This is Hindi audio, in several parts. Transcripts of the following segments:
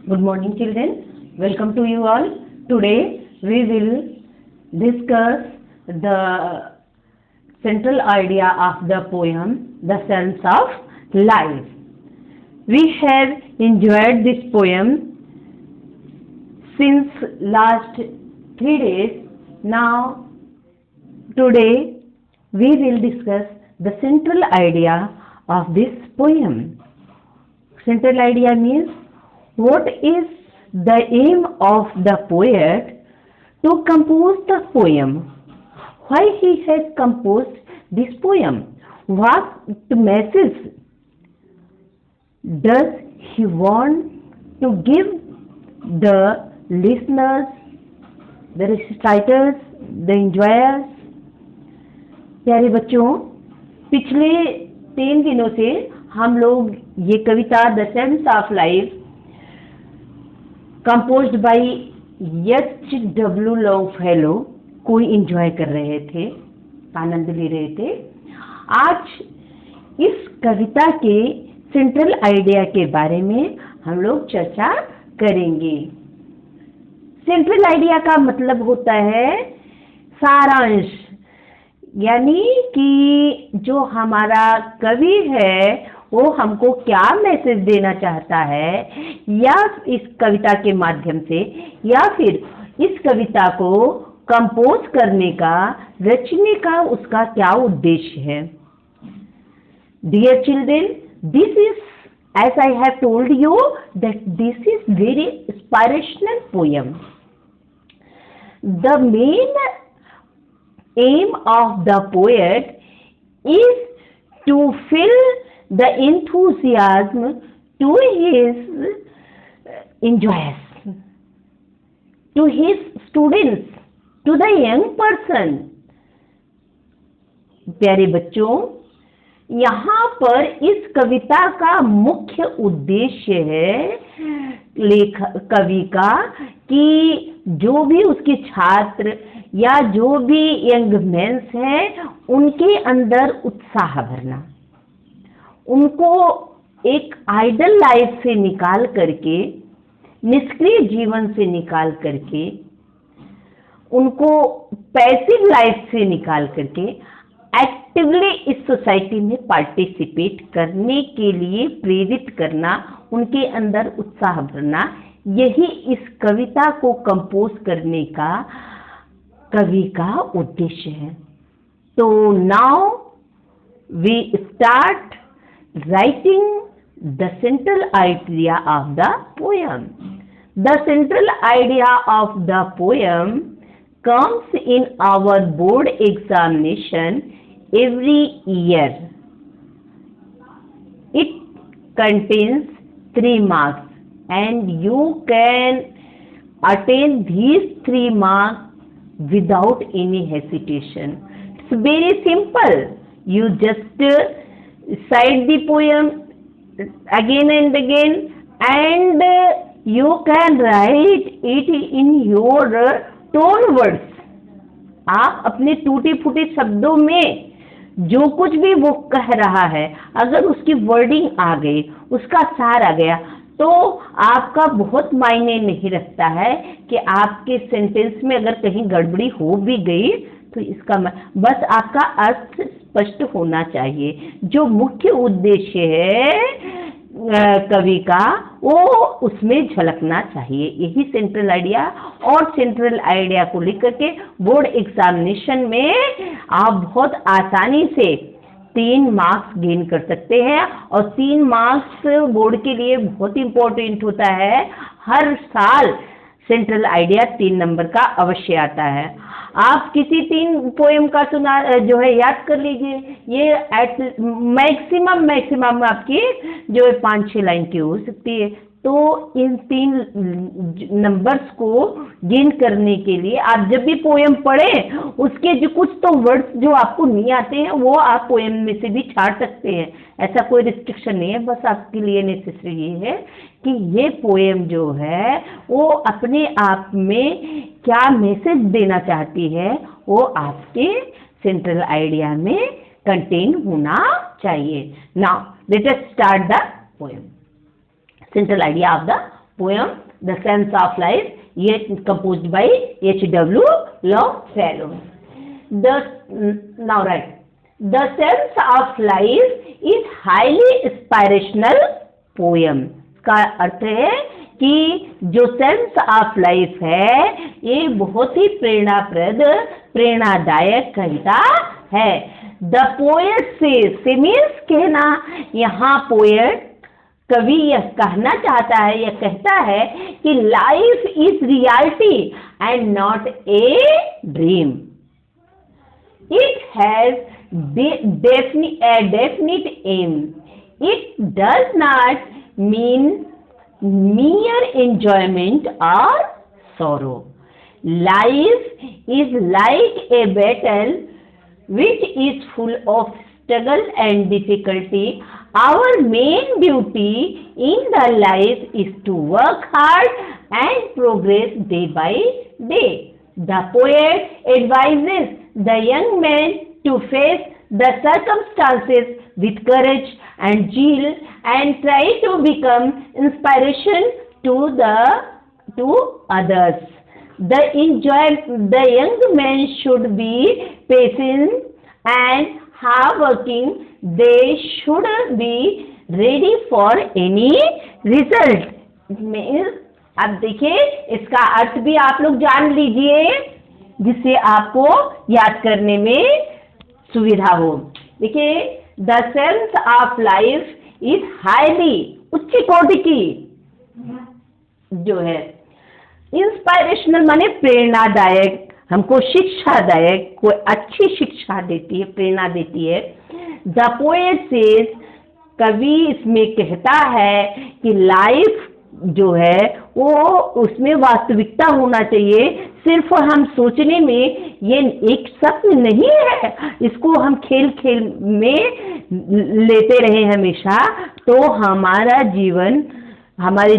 Good morning, children. Welcome to you all. Today we will discuss the central idea of the poem, The Sense of Life. We have enjoyed this poem since last 3 days. Now, today we will discuss the central idea of this poem. Central idea means what is the aim of the poet to compose the poem? Why he has composed this poem? What message does he want to give the listeners, the reciters, the enjoyers? प्यारे बच्चों, पिछले 3 दिनों से हम लोग ये कविता the sense of life composed by H.W. Longfellow को एंजॉय कर रहे थे, आनंद ले रहे थे। आज इस कविता के सेंट्रल आइडिया के बारे में हम लोग चर्चा करेंगे। सेंट्रल आइडिया का मतलब होता है सारांश, यानी कि जो हमारा कवि है वो हमको क्या मैसेज देना चाहता है, या इस कविता के माध्यम से, या फिर इस कविता को कंपोज करने का, रचने का उसका क्या उद्देश्य है। Dear children, this is as I have told you that this is very inspirational poem. The main aim of the poet is to fill the enthusiasm to his enjoyers, to his students, to the young person. प्यारे बच्चों, यहाँ पर इस कविता का मुख्य उद्देश्य है कवि का कि जो भी उसके छात्र या जो भी यंग मेंस हैं उनके अंदर उत्साह भरना, उनको एक आइडल लाइफ से निकाल करके, निष्क्रिय जीवन से निकाल करके, उनको पैसिव लाइफ से निकाल करके एक्टिवली इस सोसाइटी में पार्टिसिपेट करने के लिए प्रेरित करना, उनके अंदर उत्साह भरना, यही इस कविता को कंपोज करने का कवि का उद्देश्य है। तो now we start writing the central idea of the poem. The central idea of the poem comes in our board examination every year. It contains 3 marks and you can attain these 3 marks without any hesitation. It's very simple. You just cite the poem again and again and you can write it in your tone words. आप अपने टूटे फूटे शब्दों में जो कुछ भी वो कह रहा है, अगर उसकी वर्डिंग आ गई, उसका सार आ गया, तो आपका बहुत मायने नहीं रखता है कि आपके सेंटेंस में अगर कहीं गड़बड़ी हो भी गई तो इसका बस आपका अर्थ स्पष्ट होना चाहिए। जो मुख्य उद्देश्य है कवि का वो उसमें झलकना चाहिए, यही सेंट्रल आइडिया। और सेंट्रल आइडिया को लेकर के बोर्ड एग्जामिनेशन में आप बहुत आसानी से 3 मार्क्स गेन कर सकते हैं। और 3 मार्क्स बोर्ड के लिए बहुत इंपॉर्टेंट होता है। हर साल सेंट्रल आइडिया 3 नंबर का अवश्य आता है। आप किसी 3 पोएम का सुना जो है याद कर लीजिए, ये मैक्सिमम आपकी जो है 5-6 लाइन की हो सकती है। तो इन 3 नंबर्स को गेन करने के लिए आप जब भी पोएम पढ़ें, उसके जो कुछ तो वर्ड्स जो आपको नहीं आते हैं वो आप पोएम में से भी छाड़ सकते हैं, ऐसा कोई रिस्ट्रिक्शन नहीं है। बस आपके लिए नेसेसरी ये है कि ये पोएम जो है वो अपने आप में क्या मैसेज देना चाहती है वो आपके सेंट्रल आइडिया में कंटेन होना चाहिए। Now let us start the poem. Central idea of the poem The Sense of Life, yet composed by H.W. Longfellow. Now right, The Sense of Life is highly inspirational poem. का अर्थ है कि जो सेंस ऑफ लाइफ है ये बहुत ही प्रेरणाप्रद, प्रेरणादायक कविता है. द पोएट से मीन्स कहना, यहाँ पोएट कवि यह कहना चाहता है, यह कहता है कि life is reality and not a dream. It has definite aim. It does not mean mere enjoyment or sorrow. Life is like a battle which is full of struggle and difficulty. Our main duty in the life is to work hard and progress day by day. The poet advises the young man to face the circumstances with courage and zeal and try to become inspiration to others. The young man should be patient and hardworking. They should be ready for any result. अब देखिए, इसका अर्थ भी आप लोग जान लीजिए जिससे आपको याद करने में सुविधा हो. देखिए, the sense of life is highly, उच्च कोटि की जो है, इंस्पायरेशनल माने प्रेरणादायक, हमको शिक्षादायक, कोई अच्छी शिक्षा देती है, प्रेरणा देती है. द पोएट सेज, कवि इसमें कहता है कि लाइफ जो है वो उसमें वास्तविकता होना चाहिए. सिर्फ हम सोचने में ये एक सत्य नहीं है, इसको हम खेल खेल में लेते रहे हमेशा, तो हमारे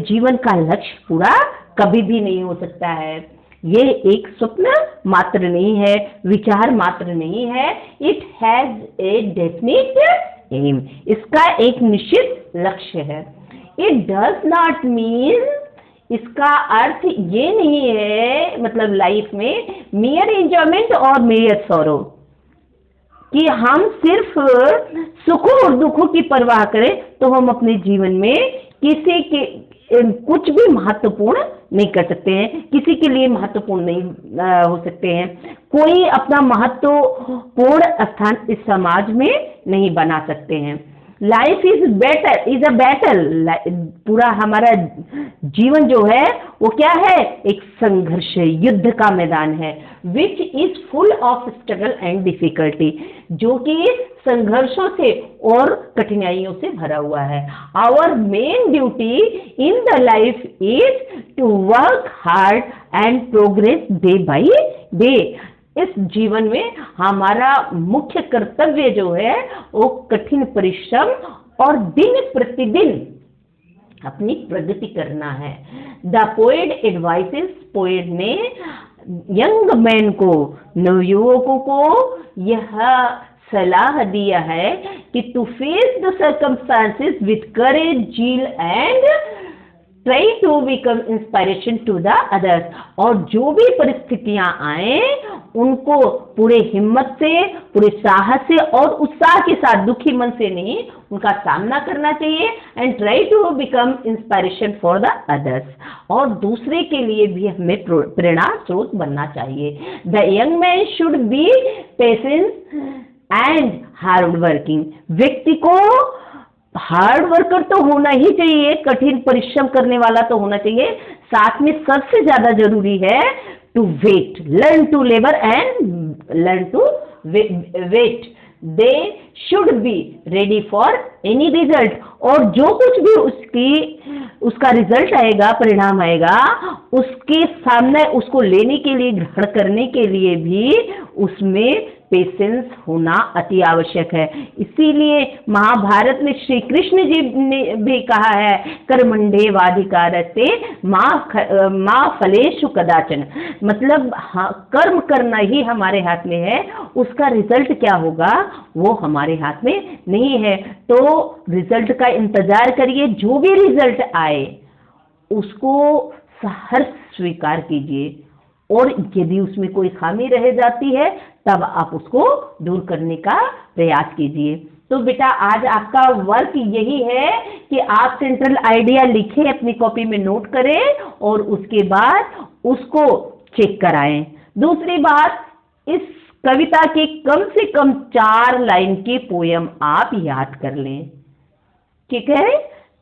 जीवन का लक्ष्य पूरा कभी भी नहीं हो सकता है. ये एक स्वप्न मात्र नहीं है, विचार मात्र नहीं है. It has a definite aim, इसका एक निश्चित लक्ष्य है. इट डज नॉट मीन, इसका अर्थ ये नहीं है, मतलब लाइफ में मेयर एंजॉयमेंट और मेयर सॉरो, कि हम सिर्फ सुखों और दुखों की परवाह करें तो हम अपने जीवन में किसी के कुछ भी महत्वपूर्ण नहीं कर सकते हैं, किसी के लिए महत्वपूर्ण नहीं हो सकते हैं. कोई अपना महत्वपूर्ण स्थान इस समाज में नहीं बना सकते हैं. लाइफ इज अ बैटल, पूरा हमारा जीवन जो है वो क्या है, एक संघर्ष है, युद्ध का मैदान है. Which is full of struggle and difficulty, जो कि संघर्षों से और कठिनाइयों से भरा हुआ है. Our main duty in the life is to work hard and progress day by day. इस जीवन में हमारा मुख्य कर्तव्य जो है वो कठिन परिश्रम और दिन प्रतिदिन अपनी प्रगति करना है. द पोएट एडवाइसेस, पोएट ने यंग मैन को, नवयुवकों को यह सलाह दिया है कि to face the circumstances with courage, zeal and try to become inspiration to the others. और जो भी परिस्थितियां आए उनको पूरे हिम्मत से, पूरे साहस से और उत्साह के साथ, दुखी मन से नहीं, उनका सामना करना चाहिए. And try to become inspiration for the others, और दूसरे के लिए भी हमें प्रेरणा स्रोत बनना चाहिए. The young man should be patience and hard working. व्यक्ति को हार्ड वर्कर तो होना ही चाहिए, कठिन परिश्रम करने वाला तो होना चाहिए. साथ में सबसे ज्यादा जरूरी है to wait, learn to labour and learn to wait. They should be ready for any result, और जो कुछ भी उसका रिजल्ट आएगा, परिणाम आएगा, उसके सामने उसको लेने के लिए, ग्रहण करने के लिए भी उसमें पेशेंस होना अति आवश्यक है. इसीलिए महाभारत में श्री कृष्ण जी ने भी कहा है, कर्मण्येवाधिकारस्ते मा फलेषु कदाचन. मतलब कर्म करना ही हमारे हाथ में है, उसका रिजल्ट क्या होगा वो हमारे हाथ में नहीं है. तो रिजल्ट का इंतजार करिए, जो भी रिजल्ट आए उसको सहर्ष स्वीकार कीजिए, और यदि उसमें कोई खामी रह जाती है तब आप उसको दूर करने का प्रयास कीजिए। तो बेटा आज आपका वर्क यही है कि आप सेंट्रल आइडिया लिखें, अपनी कॉपी में नोट करें और उसके बाद उसको चेक कराएं। दूसरी बात, इस कविता के कम से कम 4 लाइन की पोयम आप याद कर लें। ठीक है,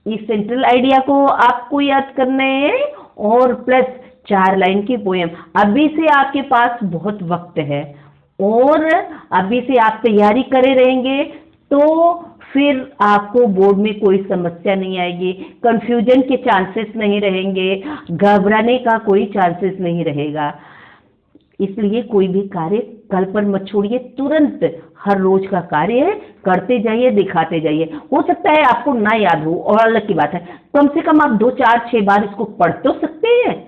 इस सेंट्रल आइडिया को आपको याद करना है और प्लस 4 लाइन की पोयम। अभी से आपके पास बहुत वक्त है और अभी से आप तैयारी करे रहेंगे तो फिर आपको बोर्ड में कोई समस्या नहीं आएगी, कंफ्यूजन के चांसेस नहीं रहेंगे, घबराने का कोई चांसेस नहीं रहेगा। इसलिए कोई भी कार्य कल पर मत छोड़िए, तुरंत हर रोज का कार्य करते जाइए, दिखाते जाइए। हो सकता है आपको ना याद हो और अलग की बात है, कम से कम आप 2, 4, 6 बार इसको पढ़ तो सकते हैं।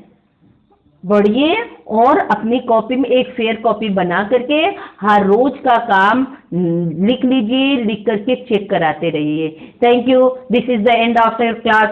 बढ़िए और अपनी कॉपी में एक फेयर कॉपी बना करके हर रोज का काम लिख लीजिए, लिख करके चेक कराते रहिए। Thank you, this is the end of your class.